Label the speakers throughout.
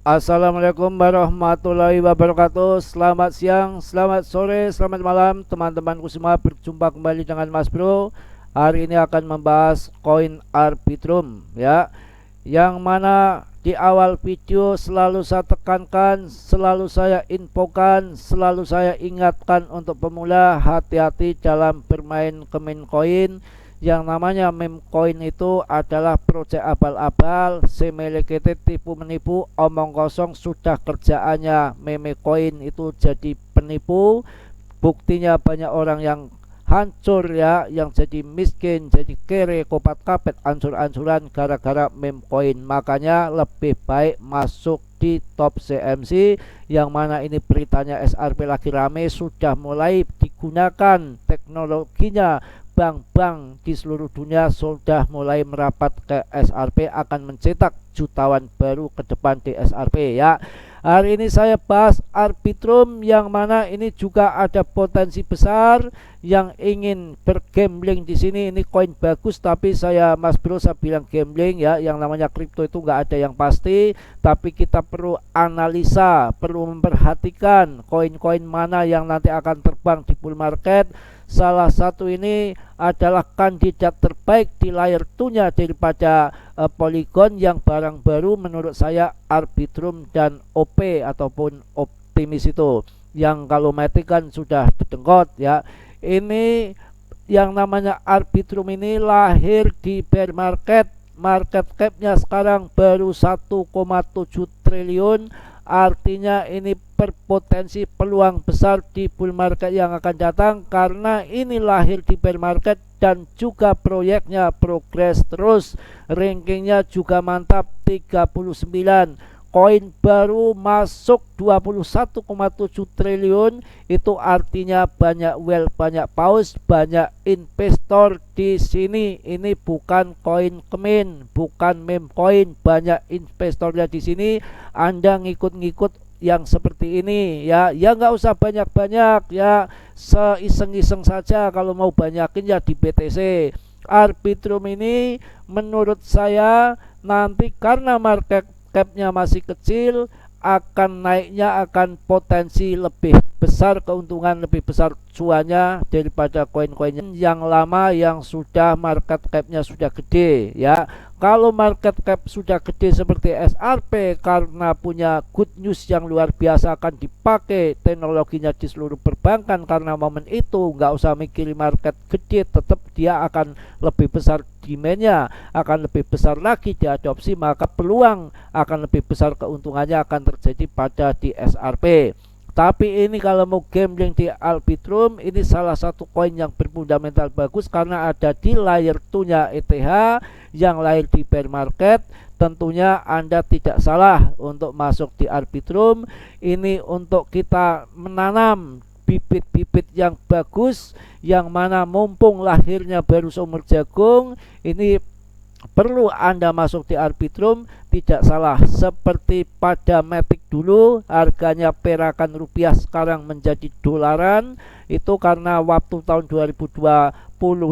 Speaker 1: Assalamualaikum warahmatullahi wabarakatuh. Selamat siang, selamat sore, selamat malam teman-temanku semua. Berjumpa kembali dengan Mas Bro. Hari ini akan membahas koin Arbitrum ya, yang mana di awal video selalu saya tekankan, selalu saya infokan, selalu saya ingatkan untuk pemula hati-hati dalam bermain kemin koin. Yang namanya meme coin itu adalah proyek abal-abal, semelekete, tipu menipu, omong kosong. Sudah kerjaannya meme coin itu jadi penipu. Buktinya banyak orang yang hancur ya, yang jadi miskin, jadi kere, kopat kapet, ancur-ancuran gara-gara meme coin. Makanya lebih baik masuk di top CMC, yang mana ini beritanya SRP lagi rame, sudah mulai digunakan teknologinya. Bank-bank di seluruh dunia sudah mulai merapat ke SRP, akan mencetak jutawan baru ke depan di SRP ya. Hari ini saya bahas Arbitrum, yang mana ini juga ada potensi besar. Yang ingin bergambling di sini, ini koin bagus, tapi Mas Bro saya bilang gambling ya. Yang namanya kripto itu nggak ada yang pasti, tapi kita perlu analisa, perlu memperhatikan koin-koin mana yang nanti akan terbang di bull market. Salah satu ini adalah kandidat terbaik di layer 2-nya daripada Polygon. Yang barang baru menurut saya Arbitrum dan OP ataupun Optimis itu. Yang kalau Matic kan sudah didengkot ya. Ini yang namanya Arbitrum ini lahir di bear market. Market capnya sekarang baru 1,7 triliun. Artinya ini berpotensi peluang besar di bull market yang akan datang, karena ini lahir di bear market dan juga proyeknya progres terus. Rankingnya juga mantap, 39. Koin baru masuk 21,7 triliun. Itu artinya banyak well, banyak paus, banyak investor di sini. Ini bukan koin kemin, bukan meme coin, banyak investornya di sini. Anda ngikut-ngikut yang seperti ini ya, nggak usah banyak-banyak ya, seiseng-iseng saja. Kalau mau banyakin ya di BTC. Arbitrum ini menurut saya nanti karena market capnya masih kecil, akan naiknya akan potensi lebih besar, keuntungan lebih besar cuannya daripada koin-koin yang lama yang sudah market capnya sudah gede ya. Kalau market cap sudah gede seperti SRP, karena punya good news yang luar biasa, akan dipakai teknologinya di seluruh perbankan. Karena momen itu nggak usah mikirin market gede, tetap dia akan lebih besar demandnya, akan lebih besar lagi diadopsi, maka peluang akan lebih besar, keuntungannya akan terjadi pada di SRP. Tapi ini kalau mau gambling di Arbitrum, ini salah satu koin yang berfundamental bagus karena ada di layer 2-nya ETH yang lahir di bear market. Tentunya Anda tidak salah untuk masuk di Arbitrum. Ini untuk kita menanam bibit-bibit yang bagus, yang mana mumpung lahirnya baru seumur jagung. Ini perlu Anda masuk di Arbitrum, tidak salah. Seperti pada Matic dulu, harganya perakan rupiah sekarang menjadi dolaran. Itu karena waktu tahun 2020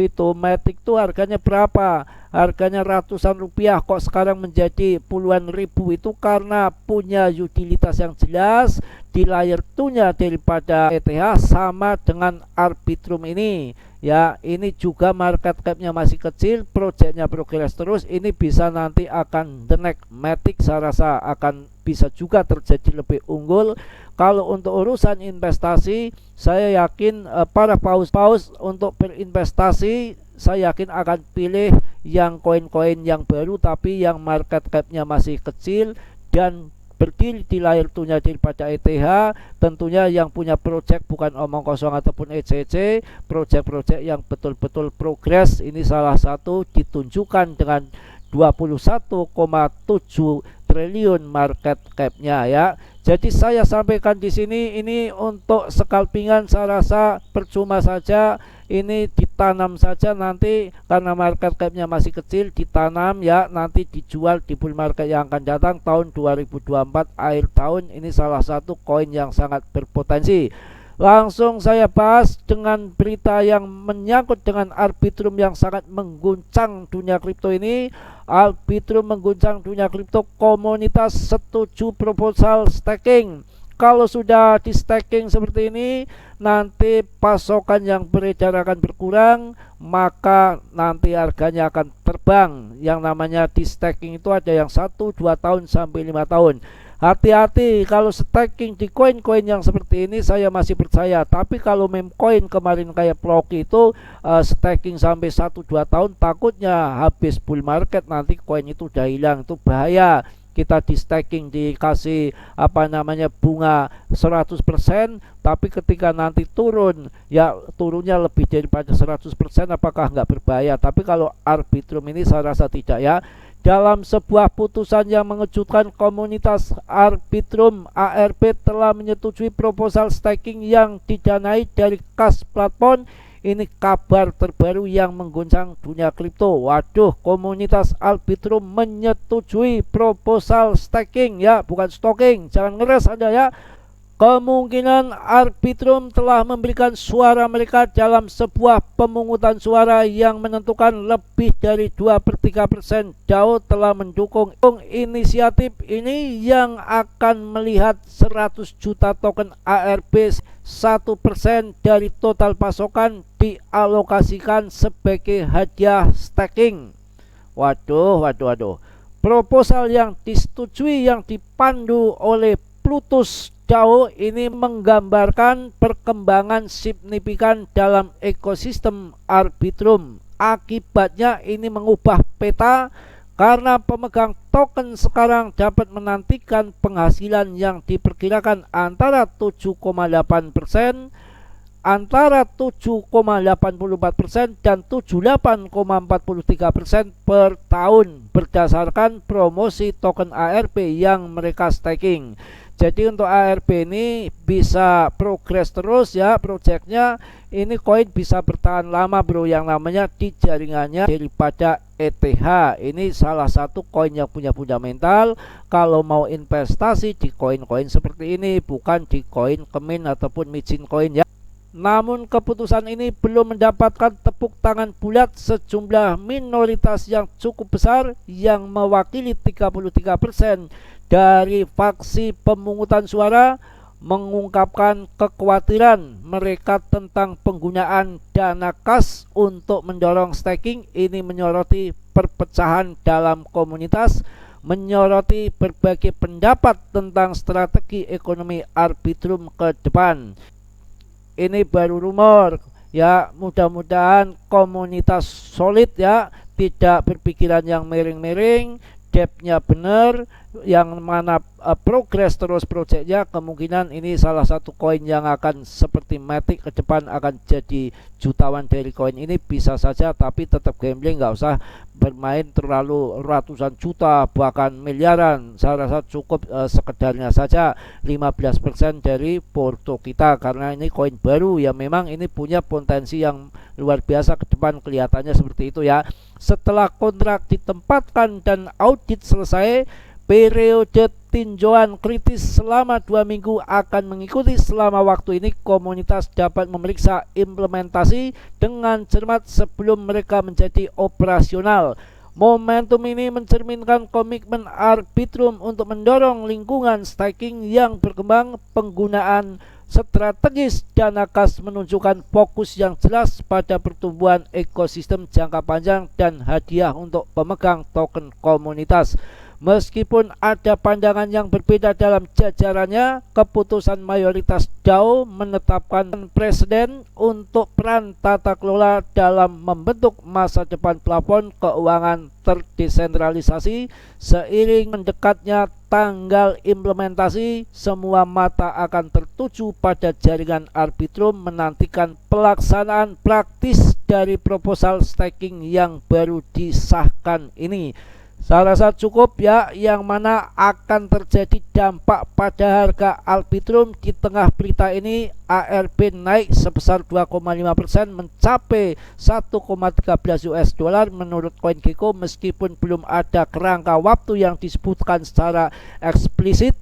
Speaker 1: itu Matic itu harganya berapa? Harganya ratusan rupiah, kok sekarang menjadi puluhan ribu. Itu karena punya utilitas yang jelas di layer 2-nya daripada ETH, sama dengan Arbitrum ini ya. Ini juga market capnya masih kecil, proyeknya progres terus. Ini bisa nanti akan the next Matic, saya rasa akan bisa juga terjadi lebih unggul. Kalau untuk urusan investasi, saya yakin para paus-paus untuk berinvestasi, saya yakin akan pilih yang koin-koin yang baru, tapi yang market capnya masih kecil dan berdiri di layer 2-nya daripada ETH. Tentunya yang punya project, bukan omong kosong ataupun ECC, project-project yang betul-betul progres. Ini salah satu ditunjukkan dengan 21,7 triliun market capnya ya. Jadi saya sampaikan di sini, ini untuk scalpingan saya rasa percuma saja. Ini ditanam saja nanti, karena market capnya masih kecil, ditanam ya, nanti dijual di bull market yang akan datang tahun 2024 akhir tahun. Ini salah satu koin yang sangat berpotensi. Langsung saya bahas dengan berita yang menyangkut dengan Arbitrum yang sangat mengguncang dunia kripto ini. Arbitrum mengguncang dunia kripto, komunitas setuju proposal staking. Kalau sudah di staking seperti ini, nanti pasokan yang beredar akan berkurang, maka nanti harganya akan terbang. Yang namanya di staking itu ada yang 1-2 tahun sampai 5 tahun. Hati-hati kalau staking di koin-koin yang seperti ini, saya masih percaya. Tapi kalau meme coin kemarin kayak Floki itu staking sampai 1-2 tahun, takutnya habis bull market nanti koin itu udah hilang. Itu bahaya. Kita di staking dikasih bunga 100%, tapi ketika nanti turun, ya turunnya lebih daripada 100%, apakah nggak berbahaya? Tapi kalau Arbitrum ini saya rasa tidak ya. Dalam sebuah putusan yang mengejutkan, komunitas Arbitrum ARP telah menyetujui proposal staking yang didanai dari kas platform. Ini kabar terbaru yang mengguncang dunia kripto. Waduh, komunitas Arbitrum menyetujui proposal staking ya, bukan stalking. Jangan ngeres Anda ya. Kemungkinan Arbitrum telah memberikan suara mereka dalam sebuah pemungutan suara yang menentukan lebih dari 2/3%. DAO telah mendukung inisiatif ini yang akan melihat 100 juta token ARP, 1% dari total pasokan dialokasikan sebagai hadiah staking. Waduh. Proposal yang disetujui yang dipandu oleh Plutus DAO ini menggambarkan perkembangan signifikan dalam ekosistem Arbitrum. Akibatnya ini mengubah peta karena pemegang token sekarang dapat menantikan penghasilan yang diperkirakan antara 7,8%, antara 7,84% dan 78,43% per tahun berdasarkan promosi token ARP yang mereka staking. Jadi untuk ARP ini bisa progres terus ya projectnya. Ini koin bisa bertahan lama bro, yang namanya di jaringannya daripada ETH. Ini salah satu koin yang punya fundamental kalau mau investasi di koin-koin seperti ini, bukan di koin kemin ataupun micin koin ya. Namun keputusan ini belum mendapatkan tepuk tangan bulat sejumlah minoritas yang cukup besar yang mewakili 33% dari faksi pemungutan suara, mengungkapkan kekhawatiran mereka tentang penggunaan dana kas untuk mendorong staking. Ini menyoroti perpecahan dalam komunitas, menyoroti berbagai pendapat tentang strategi ekonomi Arbitrum ke depan. Ini baru rumor ya, mudah-mudahan komunitas solid ya, tidak berpikiran yang miring-miring, depth-nya benar, yang mana progres terus projectnya. Kemungkinan ini salah satu koin yang akan seperti Matic ke depan akan jadi jutawan dari koin ini, bisa saja, tapi tetap gambling, nggak usah bermain terlalu ratusan juta bahkan miliaran. Saya rasa cukup sekedarnya saja 15% dari porto kita, karena ini koin baru ya, memang ini punya potensi yang luar biasa ke depan, kelihatannya seperti itu ya. Setelah kontrak ditempatkan dan audit selesai, periode tinjauan kritis selama 2 minggu akan mengikuti. Selama waktu ini komunitas dapat memeriksa implementasi dengan cermat sebelum mereka menjadi operasional. Momentum ini mencerminkan komitmen Arbitrum untuk mendorong lingkungan staking yang berkembang. Penggunaan strategis dana kas menunjukkan fokus yang jelas pada pertumbuhan ekosistem jangka panjang dan hadiah untuk pemegang token komunitas. Meskipun ada pandangan yang berbeda dalam jajarannya, keputusan mayoritas DAO menetapkan presiden untuk peran tata kelola dalam membentuk masa depan plafon keuangan terdesentralisasi. Seiring mendekatnya tanggal implementasi, semua mata akan tertuju pada jaringan Arbitrum menantikan pelaksanaan praktis dari proposal staking yang baru disahkan ini. Saya rasa cukup ya, yang mana akan terjadi dampak pada harga Arbitrum. Di tengah berita ini, ARP naik sebesar 2,5% mencapai 1,13 US dollar menurut CoinGecko, meskipun belum ada kerangka waktu yang disebutkan secara eksplisit.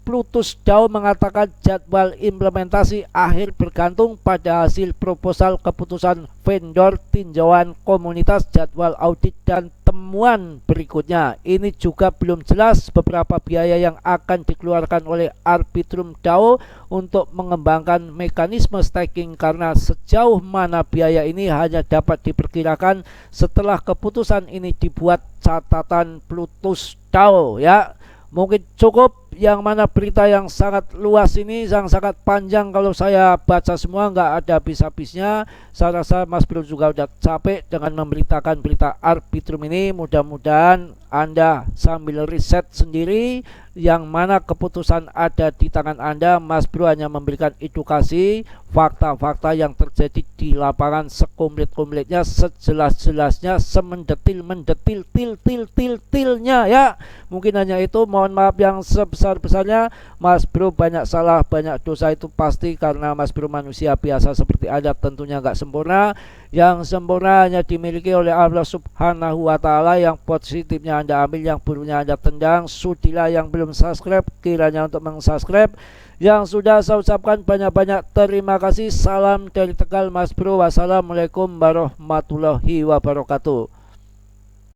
Speaker 1: Plutus DAO mengatakan jadwal implementasi akhir bergantung pada hasil proposal keputusan vendor tinjauan komunitas, jadwal audit dan temuan berikutnya. Ini juga belum jelas beberapa biaya yang akan dikeluarkan oleh Arbitrum DAO untuk mengembangkan mekanisme staking, karena sejauh mana biaya ini hanya dapat diperkirakan setelah keputusan ini dibuat, catatan Plutus DAO ya. Mungkin cukup, yang mana berita yang sangat luas ini, yang sangat panjang, kalau saya baca semua nggak ada habis-habisnya. Saya rasa Mas Bro juga udah capek dengan memberitakan berita Arbitrum ini. Mudah-mudahan Anda sambil riset sendiri, yang mana keputusan ada di tangan Anda. Mas Bro hanya memberikan edukasi, fakta-fakta yang terjadi di lapangan sekomplit-komplitnya, sejelas-jelasnya, semendetil-mendetil, til-til-til-tilnya ya. Mungkin hanya itu, mohon maaf yang sebesar-besarnya. Mas Bro banyak salah, banyak dosa, itu pasti, karena Mas Bro manusia biasa seperti Anda, tentunya nggak sempurna. Yang sempurna hanya dimiliki oleh Allah Subhanahu wa Ta'ala. Yang positifnya Anda ambil, yang buruknya Anda tendang. Sudilah yang belum subscribe, kiranya untuk meng-subscribe. Yang sudah saya ucapkan banyak-banyak terima kasih. Salam dari Tegal, Mas Bro. Wassalamualaikum warahmatullahi wabarakatuh.